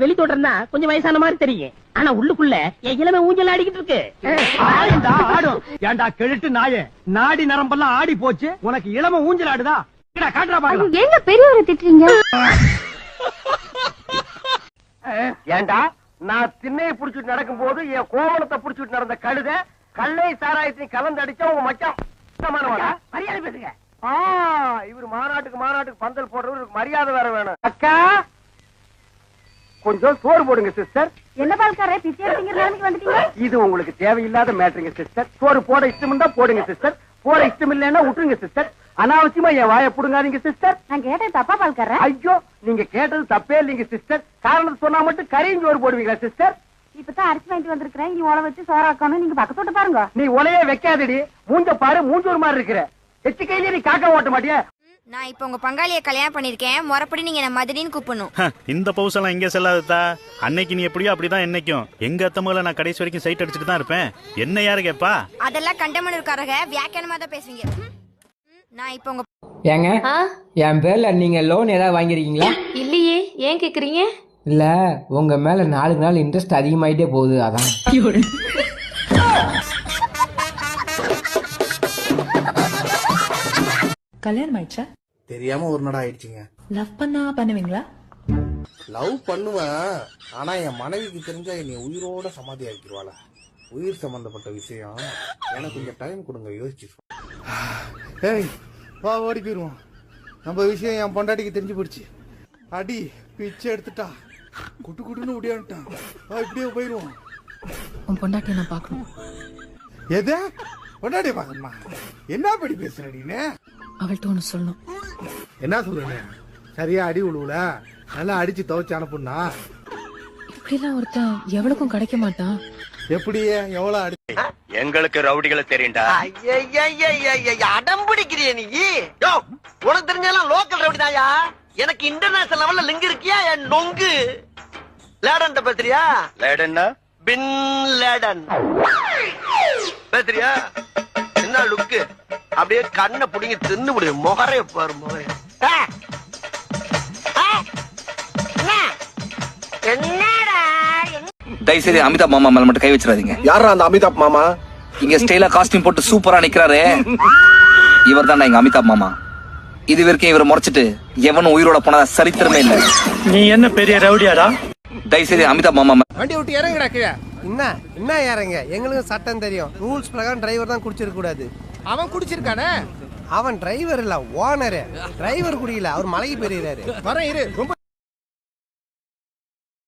வெளி தோற்றம்னா கொஞ்சம் வயசான மாதிரி தெரியும், ஆனா உள்ளுக்குள்ள என் இளமை ஊஞ்சல் ஆடிக்கிட்டு இருக்கு. ஆடும் ஏண்டா கெழுட்டு நாயே, நாடி நரம்பெல்லாம் ஆடி போச்சு, உனக்கு இளமை ஊஞ்சல் ஆடுதா? காட்டுறா பாக்கலாம். ஏங்க பெரியவரை திட்டுறீங்க? ஏண்டா நான் திண்ணையை புடிச்சிட்டு நடக்கும் போது என் கோவணத்தை புடிச்சிட்டு நடந்த கழுத கல்லை சாராயத்தையும் கலந்து அடிச்சா உங்க மச்சான் மரியாதை பேசுங்க. இவரு மாநாட்டுக்கு பந்தல் போடுறவருக்கு மரியாதை வேற வேணும். அக்கா கொஞ்சம் சோறு போடுங்க சிஸ்டர். என்ன பால்காரே பிச்சை எடுத்தீங்க நிலைமைக்கு வந்துட்டீங்க? இது உங்களுக்கு தேவையில்லாத மேட்டருங்க சிஸ்டர். சோறு போட இஷ்டம் தான் போடுங்க சிஸ்டர், போட இஷ்டம் இல்லைன்னா விட்டுருங்க சிஸ்டர். அனாவசியமா என் வாயை புடுங்காதீங்க சிஸ்டர். நான் கேட்டது தப்பா பால்காரே? ஐயோ நீங்க கேட்டது தப்பே இல்லைங்க சிஸ்டர். காரணம் சொன்னா மட்டும் கரையும் சோறு போடுவீங்களா சிஸ்டர்? இப்பதான் அரிசி வாங்கிட்டு வந்திருக்கிறேன், இனி உழ வச்சு சோறாக்கணும். நீங்க பக்கத்தோட்ட பாருங்க. நீ உலையே வைக்காதடி, மூஞ்ச பாரு, மூஞ்சூர் மாதிரி இருக்கிற. எச்சு கையில நீ காக்கா ஓட்ட மாட்டியா? நான் இப்ப உங்க பங்காளிய கல்யாணம் பண்ணிருக்கேன், முறைப்படி நீங்க என்ன மதுரின்னு கூப்பிடணும். இந்த பவுசெல்லாம் இங்க செல்லாததா? அன்னைக்கு நீ எப்படியோ அப்படிதான் என்னைக்கும். எங்க அத்தமல நான் கடைசி வரைக்கும் சைட் அடிச்சுட்டு தான் இருப்பேன். என்ன யாரு கேப்பா? அதெல்லாம் கண்டமனூர்காரங்க வியாக்கியானமா தான் பேசுவீங்க. நான் இப்ப உங்க ஏங்க என் பேர்ல நீங்க லோன் ஏதாவது வாங்கிருக்கீங்களா? இல்லையே, ஏன் கேக்குறீங்க? இல்ல உங்க மேல நாளுக்கு நாள் இன்ட்ரெஸ்ட் அதிகமாயிட்டே போகுது, அதான். கல்யாணம் ஆயிடுச்சா? தெரியாம ஒரு நட ஆயிடுச்சுங்க. லவ் பண்ணா பண்ணுவீங்களா? லவ் பண்ணுவேன், ஆனா என் மனைவிக்கு தெரிஞ்சா என்னை உயிரோட சமாதி ஆக்கிடுவாள. உயிர் சம்பந்தப்பட்ட விஷயம், எனக்கு கொஞ்சம் டைம் கொடுங்க, யோசிச்சு. ஏய் வா ஓடி போயிருவோம். நம்ம விஷயம் என் பொண்டாட்டிக்கு தெரிஞ்சு போயிடுச்சு. அடி பிச்சை எடுத்துட்டா, குட்டு குட்டுன்னு முடியான்ட்டான். இப்படியே போயிருவோம். உன் பொண்டாட்டியை நான் பார்க்கணும். எது பொண்டாட்டிய பாக்கணுமா? என்ன படி பேசுற நீ? அவள்கிட்ட ஒண்ணு சொல்லணும். என்ன சொல்றேன்னு சரியா அடி உழுவுல, நல்லா அடிச்சு துவைச்சு அனுப்புனா. இப்படிலாம் ஒருத்தன் எவ்வளவுக்கும் கிடைக்க மாட்டான். எப்படி எவ்வளவு அடி? எங்களுக்கு ரவுடிகளை தெரியும்டா. அடம் பிடிக்கிறிய நீ? உனக்கு தெரிஞ்செல்லாம் லோக்கல் ரவுடி தாயா. எனக்கு இன்டர்நேஷனல் லெவல்ல லிங்க் இருக்கியா? என் நொங்கு லேடன் பேசுறியா? லேடன்னா பின் லேடன் பேசுறியா? என்ன லுக்கு, அப்படியே கண்ணை புடிங்கி தின்னு முடியும். முகரே பாரு, முகரே. என்னடா தயவுசெய்து அமிதாப் மாமா மேல மட்டும் கை வச்சிடாதீங்க. யாரா அந்த அமிதாப் மாமா? இங்க ஸ்டைலா காஸ்டியூம் போட்டு சூப்பரா நிக்கிறாரு, இவர் தான் எங்க அமிதாப் மாமா. இது வரைக்கும் இவர் முறைச்சிட்டு எவனும் உயிரோட போனதா சரித்திரமே இல்ல. நீ என்ன பெரிய ரவுடியாடா? தயவுசெய்து அமிதாப் மாமா வண்டி விட்டு இறங்குடா கீழே. என்ன இறங்க? எங்களுக்கு சட்டம் தெரியும். ரூல்ஸ் பிரகாரம் டிரைவர் தான் குடிச்சிருக்க கூடாது. அவன் குடிச்சிருக்கானே. அவன் டிரைவர் இல்ல, ஓனரு. டிரைவர் குடியில அவர் மலைக்கு பெரியறாரு. வரேன் இரு. ரொம்ப